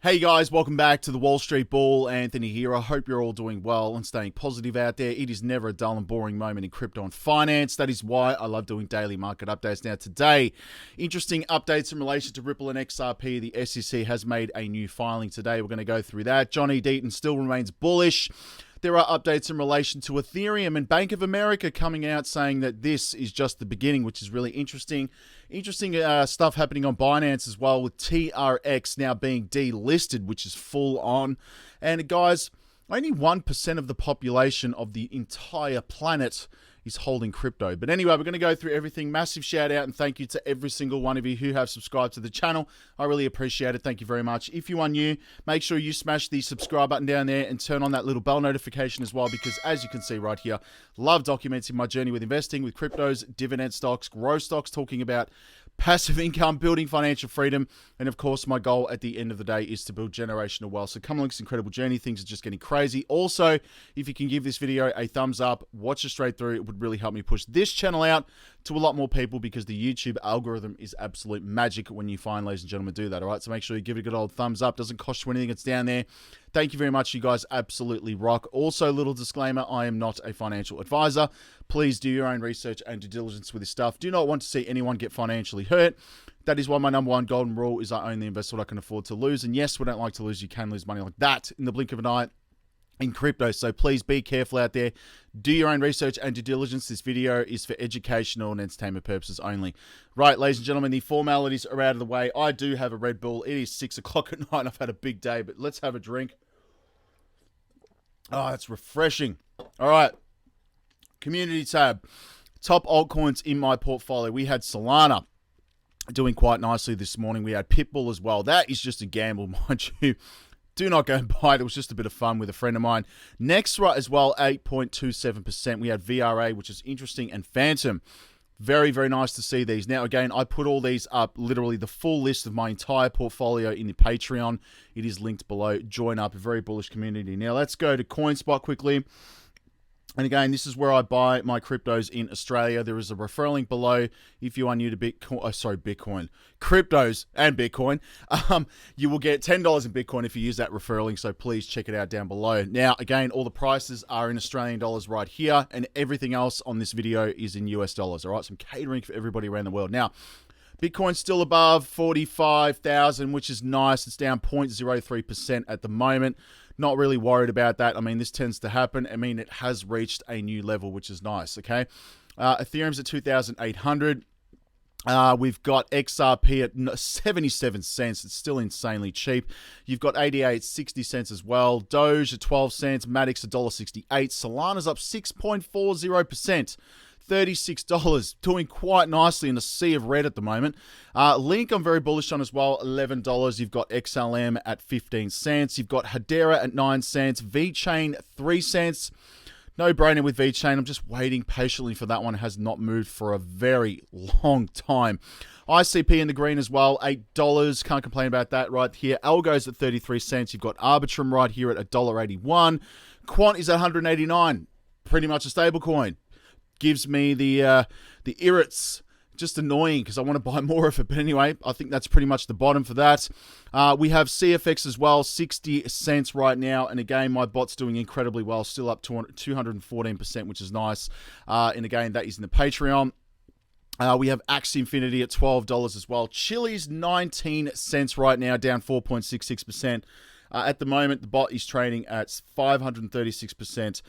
Hey guys, welcome back to the Wall Street Bull. Anthony here. I hope you're all doing well and staying positive out there. It is never a dull and boring moment in crypto and finance. That is why I love doing daily market updates. Now today, interesting updates in relation to Ripple and XRP. The SEC has made a new filing today. We're going to go through that. Johnny Deaton still remains bullish. There are updates in relation to Ethereum and Bank of America coming out saying that this is just the beginning, which is really interesting. Interesting stuff happening on Binance as well, with Trx now being delisted, which is full on. And guys, only 1% of the population of the entire planet is holding crypto. But anyway, we're going to go through everything. Massive shout out and thank you to every single one of you who have subscribed to the channel. I really appreciate it. Thank you very much. If you are new, make sure you smash the subscribe button down there and turn on that little bell notification as well, because as you can see right here, love documenting my journey with investing, with cryptos, dividend stocks, growth stocks, talking about passive income, building financial freedom, and of course my goal at the end of the day is to build generational wealth. So come along this incredible journey. Things are just getting crazy. Also, if you can give this video a thumbs up, watch it straight through, it would really help me push this channel out to a lot more people, because the YouTube algorithm is absolute magic when you find, ladies and gentlemen, do that. All right, so make sure you give it a good old thumbs up. Doesn't cost you anything. It's down there. Thank you very much. You guys absolutely rock. Also, little disclaimer, I am not a financial advisor. Please do your own research and due diligence with this stuff. Do not want to see anyone get financially hurt. That is why my number one golden rule is I only invest what I can afford to lose. And yes, we don't like to lose. You can lose money like that in the blink of an eye in crypto. So please be careful out there. Do your own research and due diligence. This video is for educational and entertainment purposes only. Right, ladies and gentlemen, the formalities are out of the way. I do have a Red Bull. It is 6 o'clock at night. I've had a big day, but let's have a drink. Oh, that's refreshing. All right. Community tab. Top altcoins in my portfolio. We had Solana doing quite nicely this morning. We had Pitbull as well. That is just a gamble, mind you. Do not go and buy it. It was just a bit of fun with a friend of mine. Nextra as well, 8.27%. We had VRA, which is interesting, and Phantom. Very, very nice to see these. Now, again, I put all these up, literally the full list of my entire portfolio in the Patreon. It is linked below. Join up. A very bullish community. Now, let's go to Coinspot quickly. And again, this is where I buy my cryptos in Australia. There is a referral link below if you are new to Bitcoin, cryptos and Bitcoin. You will get $10 in Bitcoin if you use that referral link. So please check it out down below. Now, again, all the prices are in Australian dollars right here, and everything else on this video is in US dollars. All right, so I'm catering for everybody around the world. Now, Bitcoin's still above 45,000, which is nice. It's down 0.03% at the moment. Not really worried about that. I mean, this tends to happen. I mean, it has reached a new level, which is nice, okay? Ethereum's at 2,800. We've got XRP at 77 cents. It's still insanely cheap. You've got 88, 60 cents as well. Doge at 12 cents. Matic's $1.68. Solana's up 6.40%. $36, doing quite nicely in a sea of red at the moment. Link, I'm very bullish on as well, $11. You've got XLM at 15 cents. You've got Hedera at 9 cents. VeChain, 3 cents. No brainer with VeChain. I'm just waiting patiently for that one. It has not moved for a very long time. ICP in the green as well, $8. Can't complain about that right here. ALGO's at 33 cents. You've got Arbitrum right here at $1.81. Quant is at 189. Pretty much a stable coin. Gives me the irrits. Just annoying because I want to buy more of it. But anyway, I think that's pretty much the bottom for that. We have CFX as well, 60 cents right now. And again, my bot's doing incredibly well, still up 214%, which is nice. And again, that is in the Patreon. We have Axie Infinity at $12 as well. Chili's 19 cents right now, down 4.66%. At the moment, the bot is trading at 536%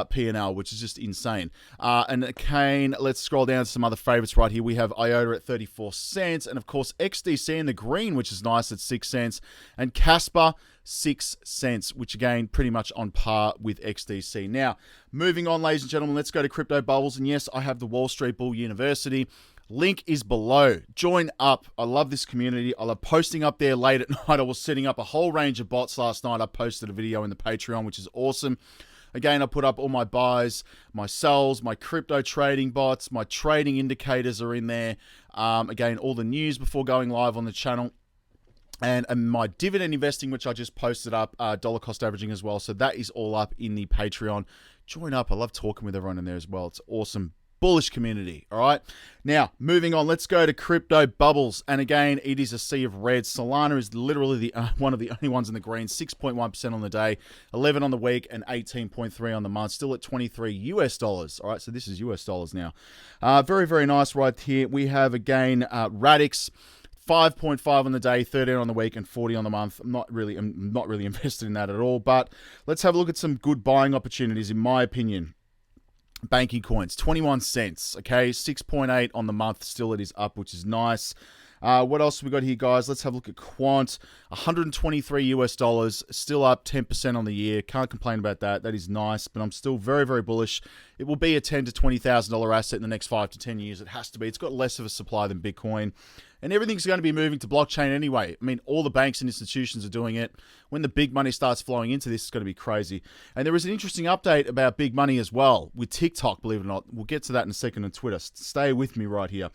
P&L, which is just insane. And again, let's scroll down to some other favorites right here. We have IOTA at 34 cents. And of course, XDC in the green, which is nice, at 6 cents. And Casper, 6 cents, which again, pretty much on par with XDC. Now, moving on, ladies and gentlemen, let's go to Crypto Bubbles. And yes, I have the Wall Street Bull University. Link is below. Join up. I love this community. I love posting up there late at night. I was setting up a whole range of bots last night. I posted a video in the Patreon, which is awesome. Again, I put up all my buys, my sells, my crypto trading bots, my trading indicators are in there. Again, all the news before going live on the channel. And my dividend investing, which I just posted up, dollar cost averaging as well. So that is all up in the Patreon. Join up. I love talking with everyone in there as well. It's awesome. bullish community. All right. Now, moving on, let's go to crypto bubbles. And again, it is a sea of red. Solana is literally one of the only ones in the green, 6.1% on the day, 11 on the week, and 18.3 on the month, still at 23 US dollars. All right, so this is US dollars now. Very, very nice right here. We have, again, Radix, 5.5 on the day, 13 on the week, and 40 on the month. I'm not really invested in that at all, but let's have a look at some good buying opportunities, in my opinion. Banking coins, 21 cents, okay? 6.8 on the month, still it is up, which is nice. What else have we got here, guys? Let's have a look at Quant, 123 US dollars, still up 10% on the year. Can't complain about that. That is nice, but I'm still very, very bullish. It will be a $10,000 to $20,000 asset in the next 5 to 10 years. It has to be. It's got less of a supply than Bitcoin. And everything's going to be moving to blockchain anyway. I mean, all the banks and institutions are doing it. When the big money starts flowing into this, it's going to be crazy. And there is an interesting update about big money as well with TikTok, believe it or not. We'll get to that in a second on Twitter. Stay with me right here.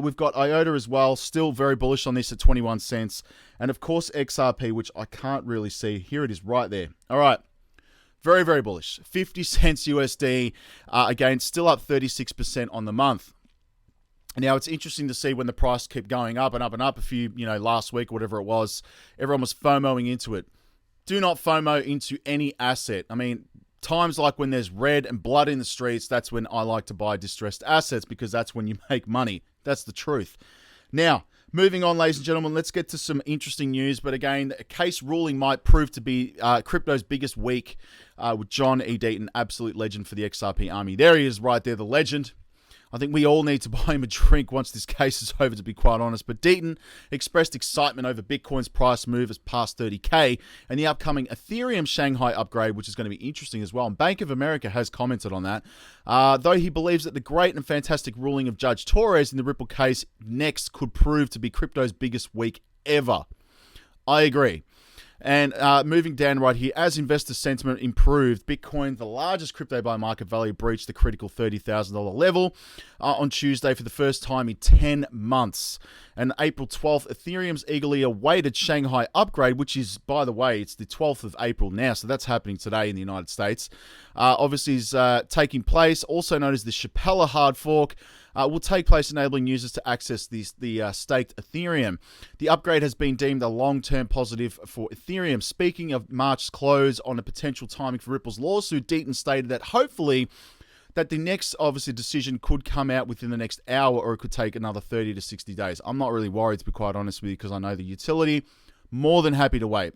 We've got IOTA as well. Still very bullish on this at 21 cents. And of course, XRP, which I can't really see. Here it is right there. All right. Very, very bullish. 50 cents USD. Again, still up 36% on the month. Now, it's interesting to see when the price kept going up and up and up last week or whatever it was, everyone was FOMOing into it. Do not FOMO into any asset. I mean, times like when there's red and blood in the streets, that's when I like to buy distressed assets because that's when you make money. That's the truth. Now, moving on, ladies and gentlemen, let's get to some interesting news. But again, a case ruling might prove to be crypto's biggest week with John E. Deaton, absolute legend for the XRP army. There he is right there, the legend. I think we all need to buy him a drink once this case is over, to be quite honest. But Deaton expressed excitement over Bitcoin's price move as past 30K and the upcoming Ethereum Shanghai upgrade, which is going to be interesting as well. And Bank of America has commented on that. Though he believes that the great and fantastic ruling of Judge Torres in the Ripple case next could prove to be crypto's biggest week ever. I agree. And moving down right here, as investor sentiment improved, Bitcoin, the largest crypto by market value, breached the critical $30,000 level on Tuesday for the first time in 10 months. And April 12th, Ethereum's eagerly awaited Shanghai upgrade, which is, by the way, it's the 12th of April now, so that's happening today in the United States, obviously is taking place, also known as the Chappella hard fork, will take place, enabling users to access the staked Ethereum. The upgrade has been deemed a long-term positive for Ethereum. Speaking of March's close on a potential timing for Ripple's lawsuit, Deaton stated that hopefully that the next, obviously, decision could come out within the next hour, or it could take another 30 to 60 days. I'm not really worried, to be quite honest with you, because I know the utility. More than happy to wait.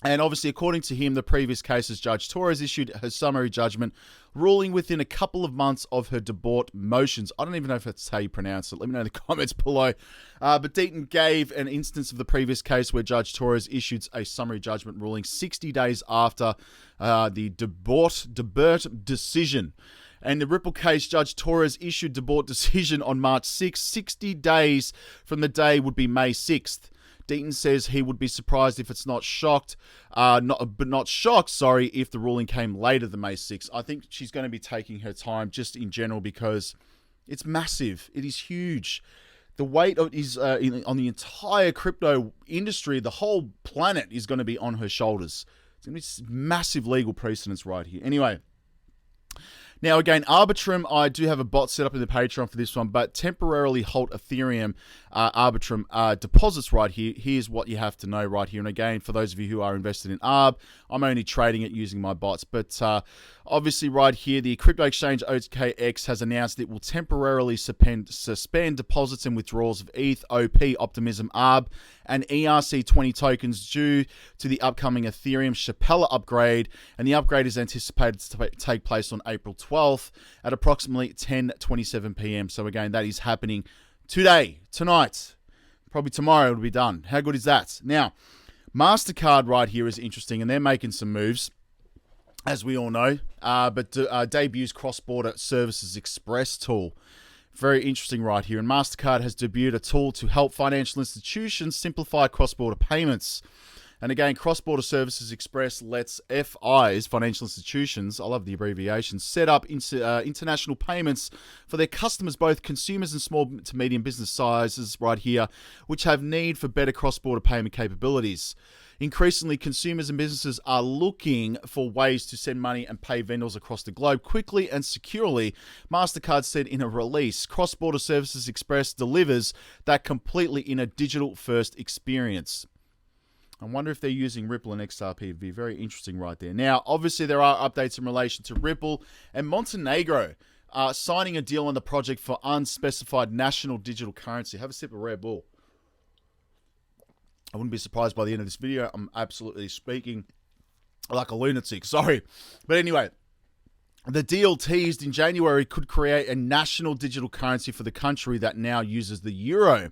And obviously, according to him, the previous cases, Judge Torres issued her summary judgment, ruling within a couple of months of her debauch motions. I don't even know if that's how you pronounce it. Let me know in the comments below. But Deaton gave an instance of the previous case where Judge Torres issued a summary judgment ruling 60 days after the debauch decision. And the Ripple case, Judge Torres issued debauch decision on March 6th. 60 days from the day would be May 6th. Deaton says he would be surprised if it's not shocked, not shocked, if the ruling came later than May 6th. I think she's going to be taking her time just in general because it's massive. It is huge. The weight is on the entire crypto industry, the whole planet is going to be on her shoulders. It's going to be massive legal precedence right here. Anyway. Now, again, Arbitrum, I do have a bot set up in the Patreon for this one, but temporarily halt Ethereum Arbitrum deposits right here. Here's what you have to know right here. And again, for those of you who are invested in Arb, I'm only trading it using my bots. But obviously right here, the crypto exchange OKX has announced it will temporarily suspend deposits and withdrawals of ETH, OP, Optimism, Arb, and ERC20 tokens due to the upcoming Ethereum Chappella upgrade. And the upgrade is anticipated to take place on April 12th at approximately 10:27 p.m. So again, that is happening today, tonight, probably tomorrow it'll be done. How good is that? Now, MasterCard right here is interesting, and they're making some moves, as we all know, but debuts Cross-Border Services Express tool. Very interesting right here. And MasterCard has debuted a tool to help financial institutions simplify cross-border payments. And again, Cross-Border Services Express lets FIs, financial institutions, I love the abbreviation, set up international payments for their customers, both consumers and small to medium business sizes right here, which have need for better cross-border payment capabilities. Increasingly, consumers and businesses are looking for ways to send money and pay vendors across the globe quickly and securely. MasterCard said in a release, Cross-Border Services Express delivers that completely in a digital-first experience. I wonder if they're using Ripple and XRP. It'd be very interesting right there. Now, obviously, there are updates in relation to Ripple and Montenegro signing a deal on the project for unspecified national digital currency. Have a sip of Red Bull. I wouldn't be surprised by the end of this video. I'm absolutely speaking like a lunatic. Sorry. But anyway, the deal teased in January could create a national digital currency for the country that now uses the euro.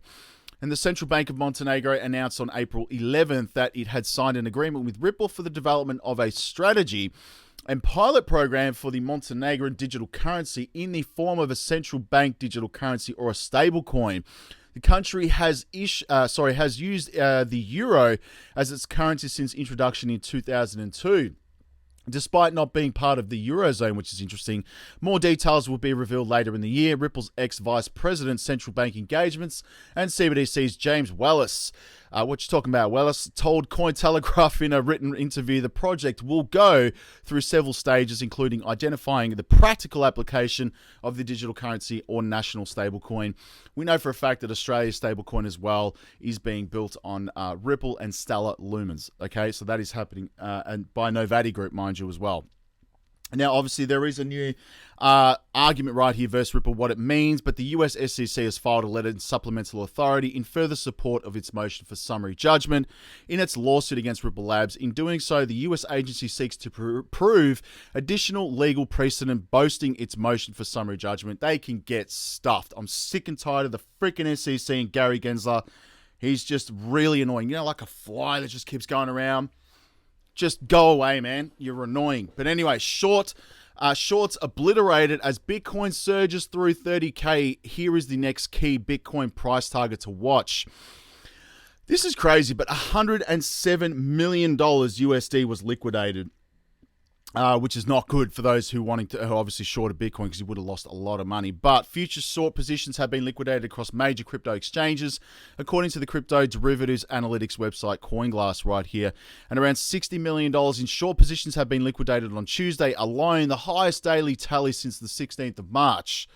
And the Central Bank of Montenegro announced on April 11th that it had signed an agreement with Ripple for the development of a strategy and pilot program for the Montenegrin digital currency in the form of a central bank digital currency or a stable coin. The country has used the euro as its currency since introduction in 2002. Despite not being part of the Eurozone, which is interesting, more details will be revealed later in the year. Ripple's ex-vice president, central bank engagements, and CBDC's James Wallace, what you talking about, Wallace, told Cointelegraph in a written interview the project will go through several stages, including identifying the practical application of the digital currency or national stablecoin. We know for a fact that Australia's stablecoin as well is being built on Ripple and Stellar Lumens. Okay, so that is happening and by Novati Group, mind you, as well. Now, obviously, there is a new argument right here versus Ripple, what it means, but the US SEC has filed a letter in supplemental authority in further support of its motion for summary judgment in its lawsuit against Ripple Labs. In doing so, the US agency seeks to prove additional legal precedent boasting its motion for summary judgment. They can get stuffed. I'm sick and tired of the freaking SEC and Gary Gensler. He's just really annoying. You know, like a fly that just keeps going around. Just go away, man. You're annoying. But anyway, shorts obliterated as Bitcoin surges through 30K. Here is the next key Bitcoin price target to watch. This is crazy, but $107 million USD was liquidated, which is not good for those who obviously shorted Bitcoin because you would have lost a lot of money. But future short positions have been liquidated across major crypto exchanges, according to the crypto derivatives analytics website CoinGlass right here. And around $60 million in short positions have been liquidated on Tuesday alone, the highest daily tally since the 16th of March.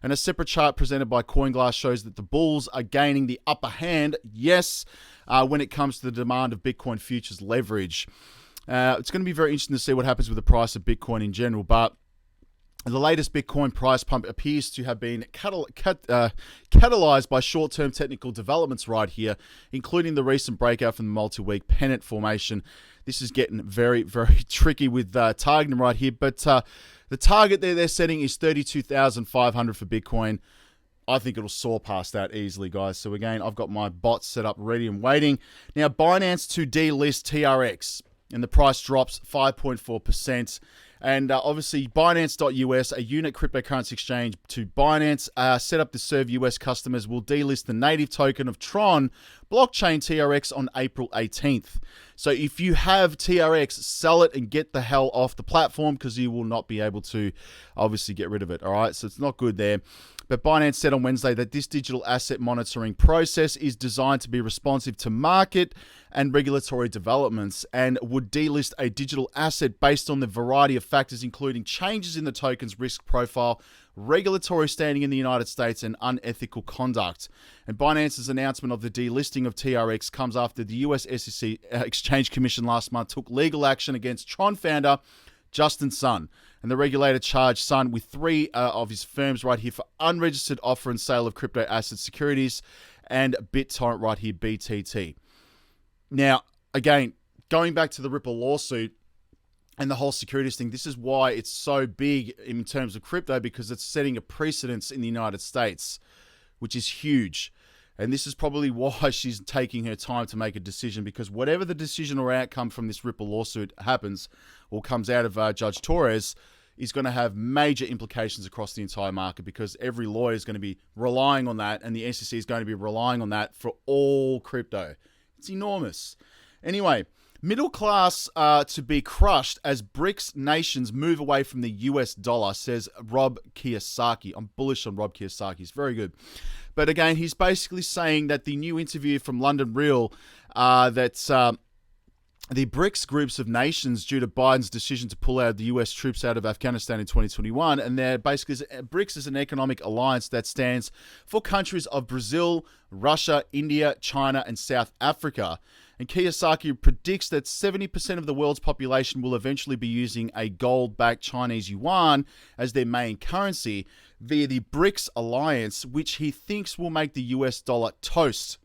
And a separate chart presented by CoinGlass shows that the bulls are gaining the upper hand, yes, when it comes to the demand of Bitcoin futures leverage. It's going to be very interesting to see what happens with the price of Bitcoin in general, but the latest Bitcoin price pump appears to have been catalyzed by short-term technical developments right here, including the recent breakout from the multi-week pennant formation. This is getting very, very tricky with targeting right here, but the target they're setting is 32,500 for Bitcoin. I think it'll soar past that easily, guys. So again, I've got my bots set up ready and waiting. Now, Binance to delist TRX. And the price drops 5.4%. And obviously, Binance.us, a unit cryptocurrency exchange to Binance, set up to serve US customers, will delist the native token of Tron blockchain TRX on April 18th. So if you have TRX, sell it and get the hell off the platform because you will not be able to obviously get rid of it. All right, so it's not good there. But Binance said on Wednesday that this digital asset monitoring process is designed to be responsive to market and regulatory developments and would delist a digital asset based on the variety of factors, including changes in the token's risk profile, regulatory standing in the United States, and unethical conduct. And Binance's announcement of the delisting of TRX comes after the US SEC Exchange Commission last month took legal action against Tron founder Justin Sun. And the regulator charged Sun with three of his firms right here for unregistered offer and sale of crypto asset securities and BitTorrent right here, BTT. Now, again, going back to the Ripple lawsuit and the whole securities thing, this is why it's so big in terms of crypto, because it's setting a precedence in the United States, which is huge. And this is probably why she's taking her time to make a decision, because whatever the decision or outcome from this Ripple lawsuit happens or comes out of Judge Torres is going to have major implications across the entire market, because every lawyer is going to be relying on that, and the SEC is going to be relying on that for all crypto. It's enormous. Anyway, middle class to be crushed as BRICS nations move away from the US dollar, says Rob Kiyosaki. I'm bullish on Rob Kiyosaki. He's very good. But again, he's basically saying that the new interview from London Real the BRICS groups of nations due to Biden's decision to pull out the US troops out of Afghanistan in 2021. And they're basically, BRICS is an economic alliance that stands for countries of Brazil, Russia, India, China, and South Africa. And Kiyosaki predicts that 70% of the world's population will eventually be using a gold-backed Chinese yuan as their main currency via the BRICS alliance, which he thinks will make the US dollar toast.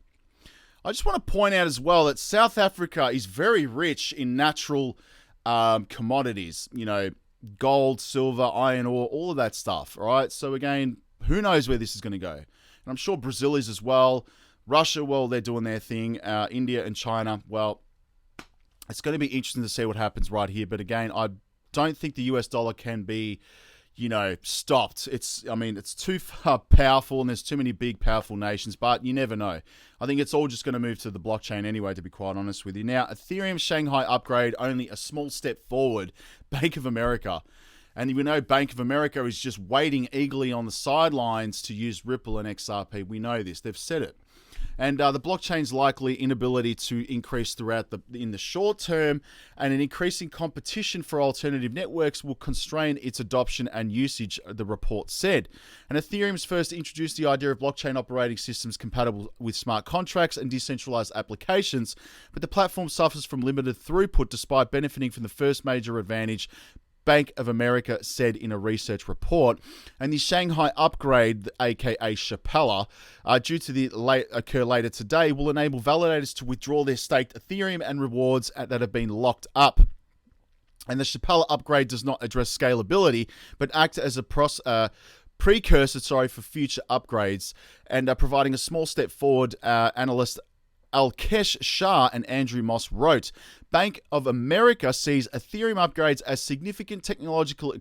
I just want to point out as well that South Africa is very rich in natural commodities, you know, gold, silver, iron ore, all of that stuff, all right? So again, who knows where this is going to go? And I'm sure Brazil is as well. Russia, well, they're doing their thing. India and China, well, it's going to be interesting to see what happens right here. But again, I don't think the US dollar can be, you know, stopped. It's too far powerful and there's too many big, powerful nations, but you never know. I think it's all just going to move to the blockchain anyway, to be quite honest with you. Now, Ethereum Shanghai upgrade, only a small step forward. Bank of America. And we know Bank of America is just waiting eagerly on the sidelines to use Ripple and XRP. We know this. They've said it. And the blockchain's likely inability to increase throughout in the short term, and an increasing competition for alternative networks will constrain its adoption and usage, the report said. And Ethereum's first introduced the idea of blockchain operating systems compatible with smart contracts and decentralized applications, but the platform suffers from limited throughput despite benefiting from the first major advantage, Bank of America said in a research report. And the Shanghai upgrade, aka Shapella, due to occur later today, will enable validators to withdraw their staked Ethereum and rewards that have been locked up. And the Shapella upgrade does not address scalability, but act as a precursor for future upgrades, and providing a small step forward, analyst Alkesh Shah and Andrew Moss wrote. Bank of America sees Ethereum upgrades as significant technological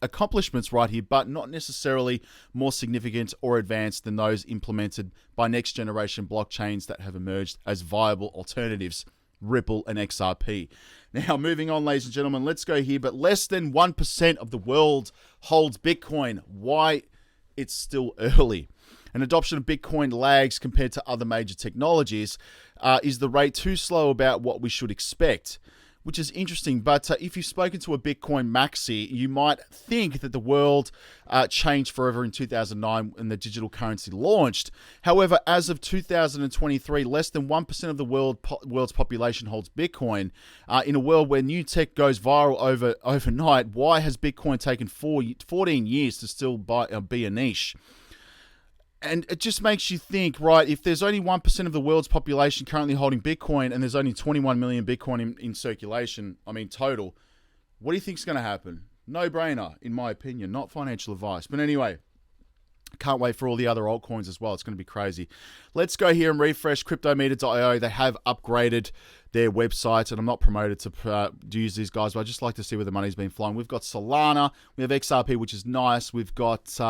accomplishments right here, but not necessarily more significant or advanced than those implemented by next generation blockchains that have emerged as viable alternatives, Ripple and XRP. Now, moving on, ladies and gentlemen, let's go here. But less than 1% of the world holds Bitcoin. Why? It's still early. And adoption of Bitcoin lags compared to other major technologies. Is the rate too slow about what we should expect? Which is interesting, but if you've spoken to a Bitcoin maxi, you might think that the world changed forever in 2009 when the digital currency launched. However, as of 2023, less than 1% of the world's population holds Bitcoin. In a world where new tech goes viral overnight, why has Bitcoin taken 14 years to still be a niche? And it just makes you think, right, if there's only 1% of the world's population currently holding Bitcoin and there's only 21 million Bitcoin in circulation, total, what do you think is going to happen? No-brainer, in my opinion, not financial advice. But anyway, can't wait for all the other altcoins as well. It's going to be crazy. Let's go here and refresh Cryptometerio. They have upgraded their website, and I'm not promoted to use these guys, but I just like to see where the money's been flowing. We've got Solana, we have XRP, which is nice. We've got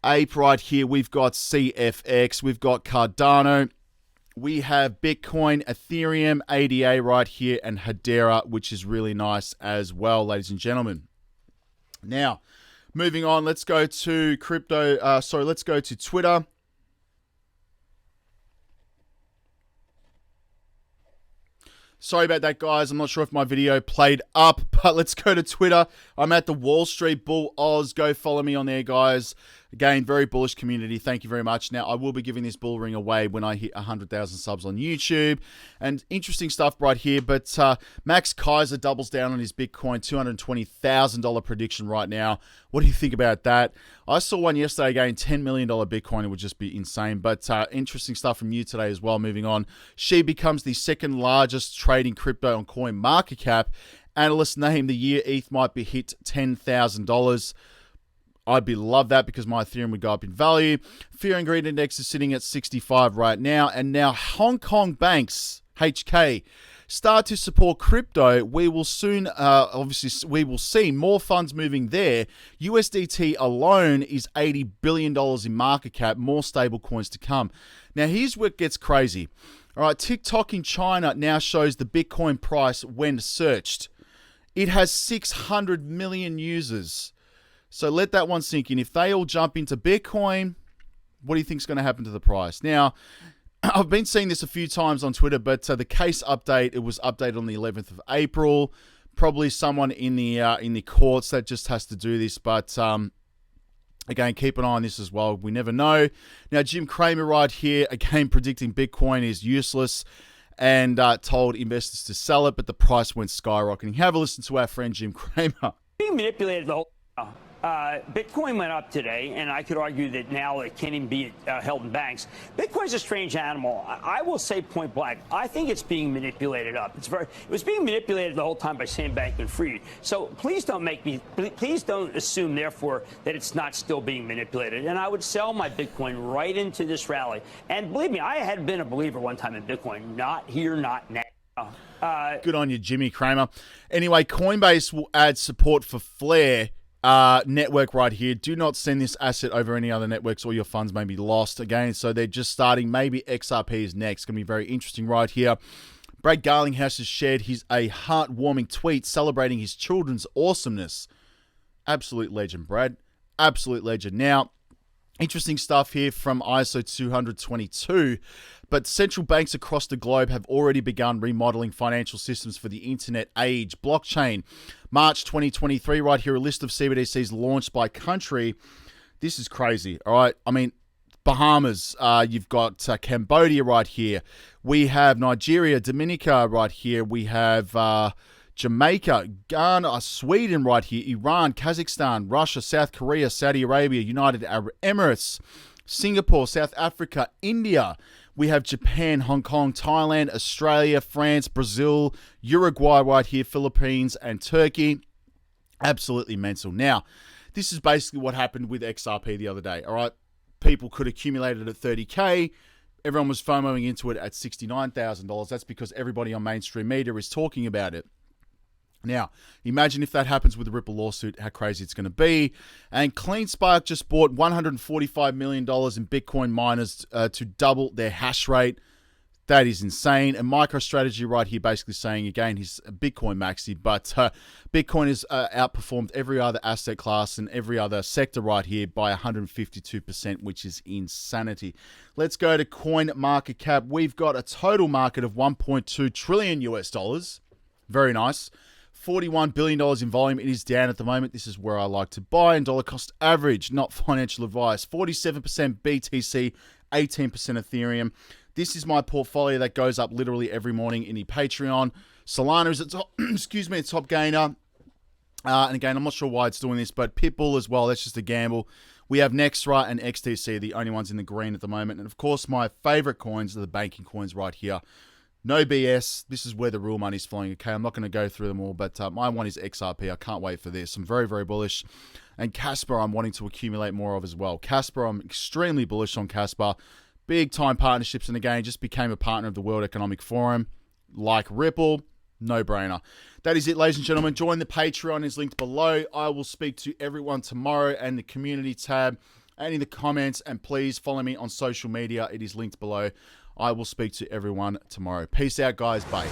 Ape right here. We've got CFX. We've got Cardano. We have Bitcoin, Ethereum, ADA right here, and Hedera, which is really nice as well, ladies and gentlemen. Now, moving on, let's go to let's go to Twitter. Sorry about that, guys. I'm not sure if my video played up, but let's go to Twitter. I'm at the Wall Street Bull Oz. Go follow me on there, guys. Again, very bullish community. Thank you very much. Now, I will be giving this bull ring away when I hit 100,000 subs on YouTube. And interesting stuff right here. But Max Kaiser doubles down on his Bitcoin $220,000 prediction right now. What do you think about that? I saw one yesterday again, $10 million Bitcoin. It would just be insane. But interesting stuff from you today as well. Moving on. She becomes the second largest trading crypto on CoinMarketCap. Analysts name the year ETH might be hit $10,000. I'd love that because my Ethereum would go up in value. Fear and Greed Index is sitting at 65 right now. And now Hong Kong banks, HK, start to support crypto. We will soon, we will see more funds moving there. USDT alone is $80 billion in market cap, more stable coins to come. Now, here's what gets crazy. All right, TikTok in China now shows the Bitcoin price when searched. It has 600 million users. So let that one sink in. If they all jump into Bitcoin, what do you think is going to happen to the price? Now, I've been seeing this a few times on Twitter, but the case update, it was updated on the 11th of April. Probably someone in the courts that just has to do this, but again, keep an eye on this as well. We never know. Now, Jim Cramer right here, again, predicting Bitcoin is useless and told investors to sell it, but the price went skyrocketing. Have a listen to our friend Jim Cramer. Being manipulated the whole Bitcoin went up today, and I could argue that now it can't even be held in banks. Bitcoin's a strange animal. I will say point blank, I think it's being manipulated up. It was being manipulated the whole time by Sam Bankman-Fried. So please don't assume, therefore, that it's not still being manipulated. And I would sell my Bitcoin right into this rally. And believe me, I had been a believer one time in Bitcoin. Not here, not now. Good on you, Jimmy Cramer. Anyway, Coinbase will add support for Flare network right here. Do not send this asset over any other networks or your funds may be lost again. So they're just starting. Maybe XRP is next. Going to be very interesting right here. Brad Garlinghouse has shared a heartwarming tweet celebrating his children's awesomeness. Absolute legend, Brad. Absolute legend. Now, interesting stuff here from ISO 222, but central banks across the globe have already begun remodeling financial systems for the internet age. Blockchain, March 2023, right here, a list of CBDCs launched by country. This is crazy, all right? I mean, Bahamas, you've got Cambodia right here. We have Nigeria, Dominica right here. We have Jamaica, Ghana, Sweden right here, Iran, Kazakhstan, Russia, South Korea, Saudi Arabia, United Arab Emirates, Singapore, South Africa, India. We have Japan, Hong Kong, Thailand, Australia, France, Brazil, Uruguay right here, Philippines, and Turkey. Absolutely mental. Now, this is basically what happened with XRP the other day, all right? People could accumulate it at 30K. Everyone was FOMOing into it at $69,000. That's because everybody on mainstream media is talking about it. Now, imagine if that happens with the Ripple lawsuit, how crazy it's going to be. And CleanSpark just bought $145 million in Bitcoin miners to double their hash rate. That is insane. And MicroStrategy right here basically saying, again, he's a Bitcoin maxi, but Bitcoin has outperformed every other asset class and every other sector right here by 152%, which is insanity. Let's go to Coin Market Cap. We've got a total market of $1.2 trillion US dollars. Very nice. $41 billion in volume. It is down at the moment. This is where I like to buy. And dollar cost average, not financial advice. 47% BTC, 18% Ethereum. This is my portfolio that goes up literally every morning in the Patreon. Solana is at top, excuse me, top gainer. And again, I'm not sure why it's doing this, but Pitbull as well. That's just a gamble. We have Nextra and XTC, the only ones in the green at the moment. And of course, my favorite coins are the banking coins right here. No BS. This is where the real money's flowing. Okay, I'm not going to go through them all, but my one is XRP. I can't wait for this. I'm very, very bullish. And Casper, I'm wanting to accumulate more of as well. Casper, I'm extremely bullish on Casper. Big time partnerships, and again, just became a partner of the World Economic Forum. Like Ripple, no brainer. That is it, ladies and gentlemen. Join the Patreon, is linked below. I will speak to everyone tomorrow and the community tab and in the comments. And please follow me on social media. It is linked below. I will speak to everyone tomorrow. Peace out, guys. Bye.